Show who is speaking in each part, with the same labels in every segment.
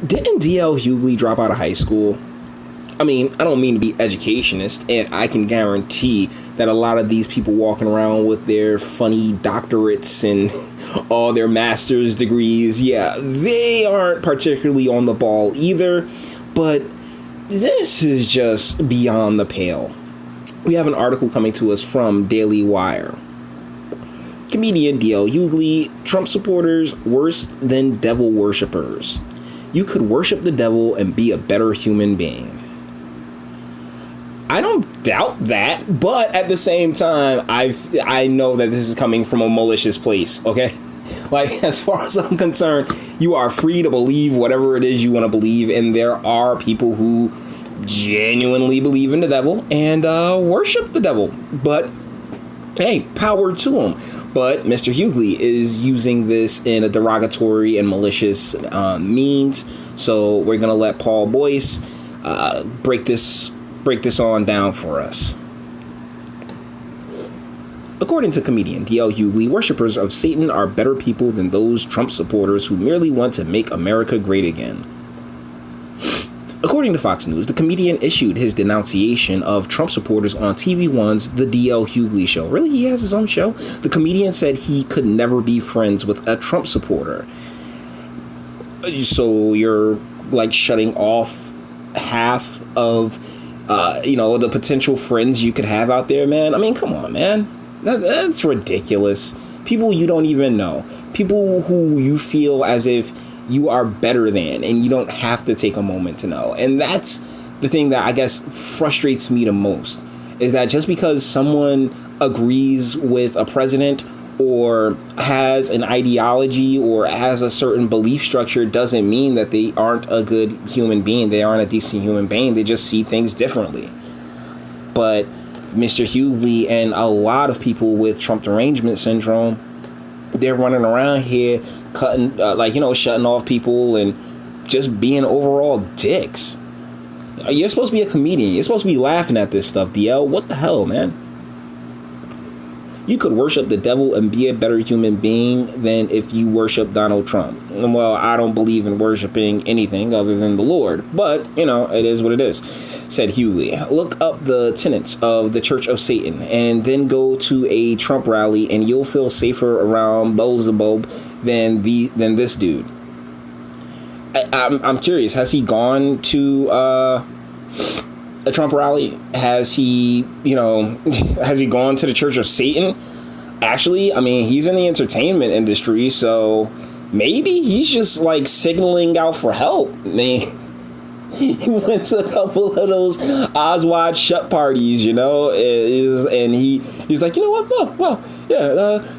Speaker 1: Didn't DL Hughley drop out of high school? I mean, I don't mean to be educationist, and I can guarantee that a lot of these people walking around with their funny doctorates and all their master's degrees, yeah, they aren't particularly on the ball either, but this is just beyond the pale. We have an article coming to us from Daily Wire. Comedian DL Hughley, Trump supporters worse than devil worshippers. You could worship the devil and be a better human being. I don't doubt that, but at the same time, I know that this is coming from a malicious place, okay? Like, as far as I'm concerned, you are free to believe whatever it is you want to believe, and there are people who genuinely believe in the devil and worship the devil, but hey, power to him. But Mr. Hughley is using this in a derogatory and malicious means, so we're going to let Paul Boyce break this on down for us. According to comedian DL Hughley, worshippers of Satan are better people than those Trump supporters who merely want to make America great again. According to Fox News, the comedian issued his denunciation of Trump supporters on TV1's The DL Hughley Show. Really? He has his own show? The comedian said he could never be friends with a Trump supporter. So you're like shutting off half of the potential friends you could have out there, man. I mean, come on, man. That's ridiculous. People you don't even know. People who you feel as if you are better than, and you don't have to take a moment to know. And that's the thing that I guess frustrates me the most, is that just because someone agrees with a president or has an ideology or has a certain belief structure doesn't mean that they aren't a good human being. They aren't a decent human being. They just see things differently. But Mr. Hughley and a lot of people with Trump derangement syndrome, they're running around here cutting, shutting off people and just being overall dicks. You're supposed to be a comedian. You're supposed to be laughing at this stuff, DL. What the hell, man? You could worship the devil and be a better human being than if you worship Donald Trump. Well, I don't believe in worshiping anything other than the Lord, but, it is what it is, said Hughley. Look up the tenets of the Church of Satan and then go to a Trump rally and you'll feel safer around Beelzebub than this dude. I'm curious, has he gone to a Trump rally? Has he gone to the Church of Satan? Actually, I mean, he's in the entertainment industry, so maybe he's just like signaling out for help. I mean, he went to a couple of those Oswald Shut parties, and he's like,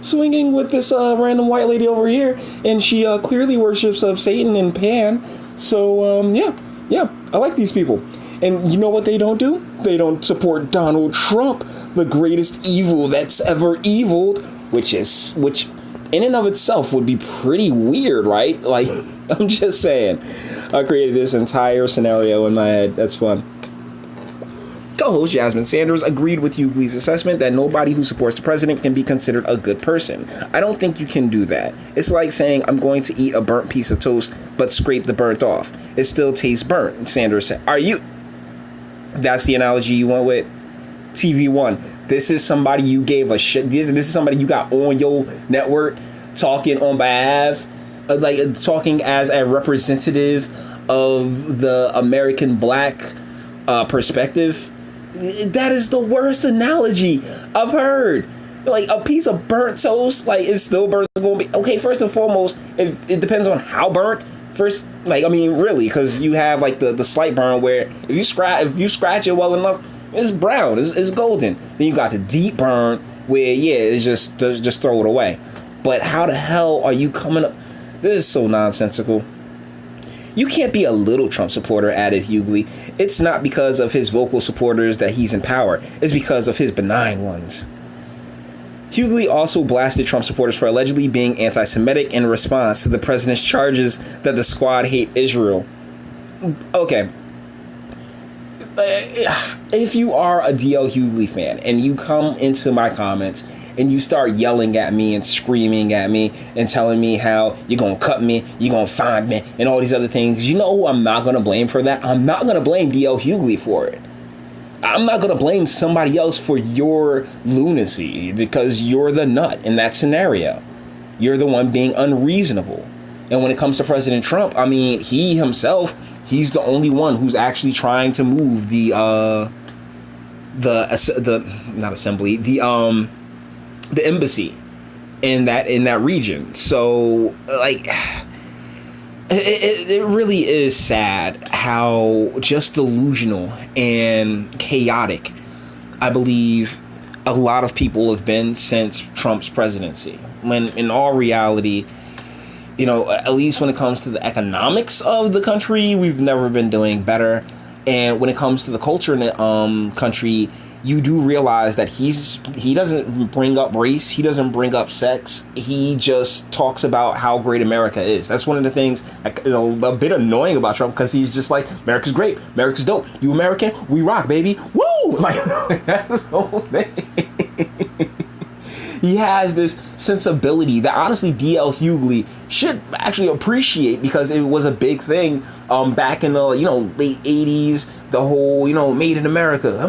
Speaker 1: swinging with this random white lady over here, and she clearly worships of Satan and Pan. So I like these people. And you know what they don't do? They don't support Donald Trump, the greatest evil that's ever eviled, which in and of itself would be pretty weird, right? Like, I'm just saying. I created this entire scenario in my head. That's fun. Co-host Jasmine Sanders agreed with Hughley's assessment that nobody who supports the president can be considered a good person. I don't think you can do that. It's like saying I'm going to eat a burnt piece of toast, but scrape the burnt off. It still tastes burnt, Sanders said. That's the analogy you went with? TV1. This is somebody you gave a shit. This is somebody you got on your network talking on behalf, talking as a representative of the American black perspective. That is the worst analogy I've heard. Like, a piece of burnt toast, it's still burnt. Okay, first and foremost, if it depends on how burnt. First, really, because you have the slight burn where if you scratch it well enough, it's brown, it's golden. Then you got the deep burn where it's just throw it away. But how the hell are you coming up? This is so nonsensical. You can't be a little Trump supporter, added Hughley. It's not because of his vocal supporters that he's in power. It's because of his benign ones. Hughley also blasted Trump supporters for allegedly being anti-Semitic in response to the president's charges that the squad hate Israel. Okay. If you are a DL Hughley fan and you come into my comments and you start yelling at me and screaming at me and telling me how you're gonna cut me, you're gonna find me, and all these other things, you know who I'm not gonna blame for that? I'm not gonna blame D.L. Hughley for it. I'm not gonna blame somebody else for your lunacy, because you're the nut in that scenario. You're the one being unreasonable. And when it comes to President Trump, I mean, he himself, he's the only one who's actually trying to move the not assembly, the embassy in that region. So like, it really is sad how just delusional and chaotic I believe a lot of people have been since Trump's presidency. When in all reality, you know, at least when it comes to the economics of the country, we've never been doing better. And when it comes to the culture in the country, you do realize that he doesn't bring up race, he doesn't bring up sex, he just talks about how great America is. That's one of the things that is a bit annoying about Trump, because he's just like, America's great, America's dope, you American, we rock, baby, woo! Like, that's the whole thing. He has this sensibility that honestly D.L. Hughley should actually appreciate, because it was a big thing back in the late 80s. The whole made in America,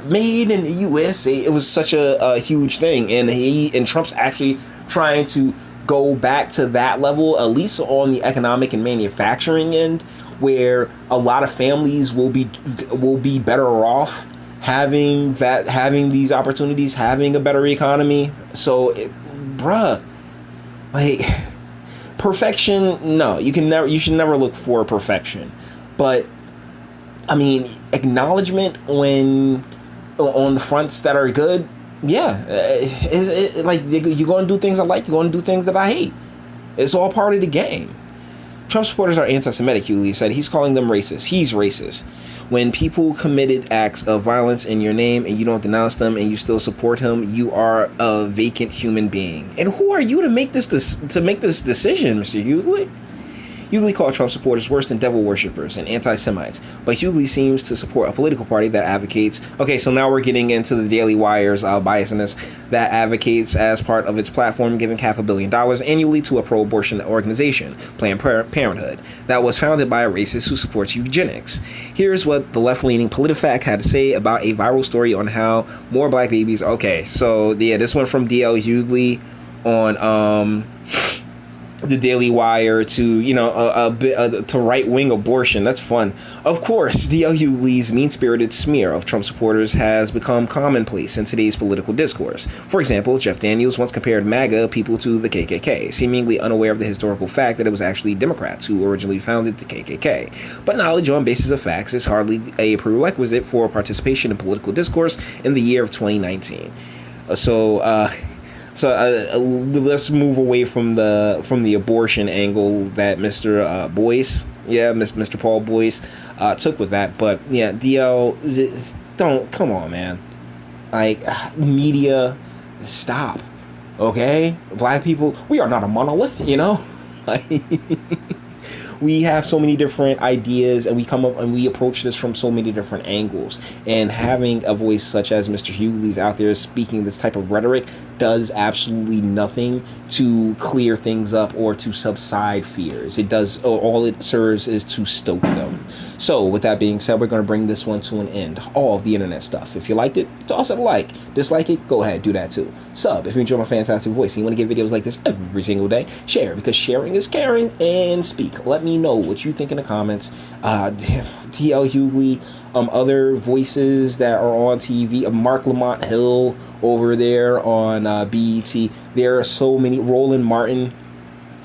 Speaker 1: made in the USA. It was such a huge thing, and Trump's actually trying to go back to that level, at least on the economic and manufacturing end, where a lot of families will be better off having these opportunities, having a better economy. So, like, perfection, no, you should never look for perfection. But I mean, acknowledgement when on the fronts that are good, yeah, like, you're going to do things I like, you're going to do things that I hate. It's all part of the game. Trump supporters are anti-Semitic, Hughley said. He's calling them racist. He's racist. When people committed acts of violence in your name and you don't denounce them and you still support him, you are a vacant human being. And who are you to make this decision, Mr. Hughley? Hughley called Trump supporters worse than devil worshippers and anti-Semites, but Hughley seems to support a political party that advocates... Okay, so now we're getting into the Daily Wire's biasness, that advocates as part of its platform giving $500 million annually to a pro-abortion organization, Planned Parenthood, that was founded by a racist who supports eugenics. Here's what the left-leaning PolitiFact had to say about a viral story on how more black babies... Okay, so yeah, this went from D.L. Hughley on... the Daily Wire to to right-wing abortion. That's fun. Of course, D.L. Hughley's mean-spirited smear of Trump supporters has become commonplace in today's political discourse. For example, Jeff Daniels once compared MAGA people to the KKK, seemingly unaware of the historical fact that it was actually Democrats who originally founded the KKK. But knowledge on basis of facts is hardly a prerequisite for participation in political discourse in the year of 2019. So let's move away from the abortion angle that Mr. Boyce, Mr. Paul Boyce, took with that. But yeah, DL, come on, man. Like, media, stop. Okay, black people, we are not a monolith, Like, we have so many different ideas, and we come up and we approach this from so many different angles. And having a voice such as Mr. Hughley's out there speaking this type of rhetoric does absolutely nothing to clear things up or to subside fears. All it serves is to stoke them. So with that being said, we're going to bring this one to an end. All of the internet stuff. If you liked it, toss it a like. Dislike it, go ahead, do that too. Sub if you enjoy my fantastic voice and you want to get videos like this every single day. Share, because sharing is caring. And speak. Let me know what you think in the comments. T.L. Hughley, other voices that are on TV, Mark Lamont Hill over there on BET. There are so many. Roland Martin.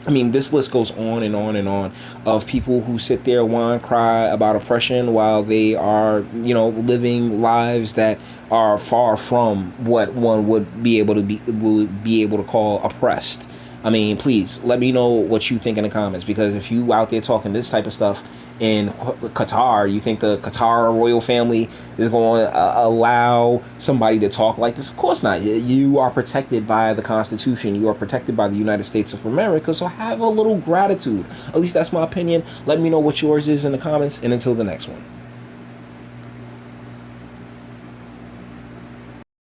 Speaker 1: I mean, this list goes on and on and on of people who sit there, whine, cry about oppression while they are, living lives that are far from what one would be able to call oppressed. I mean, please let me know what you think in the comments, because if you out there talking this type of stuff in Qatar, you think the Qatar royal family is going to allow somebody to talk like this? Of course not. You are protected by the Constitution. You are protected by the United States of America. So have a little gratitude. At least that's my opinion. Let me know what yours is in the comments. And until the next one.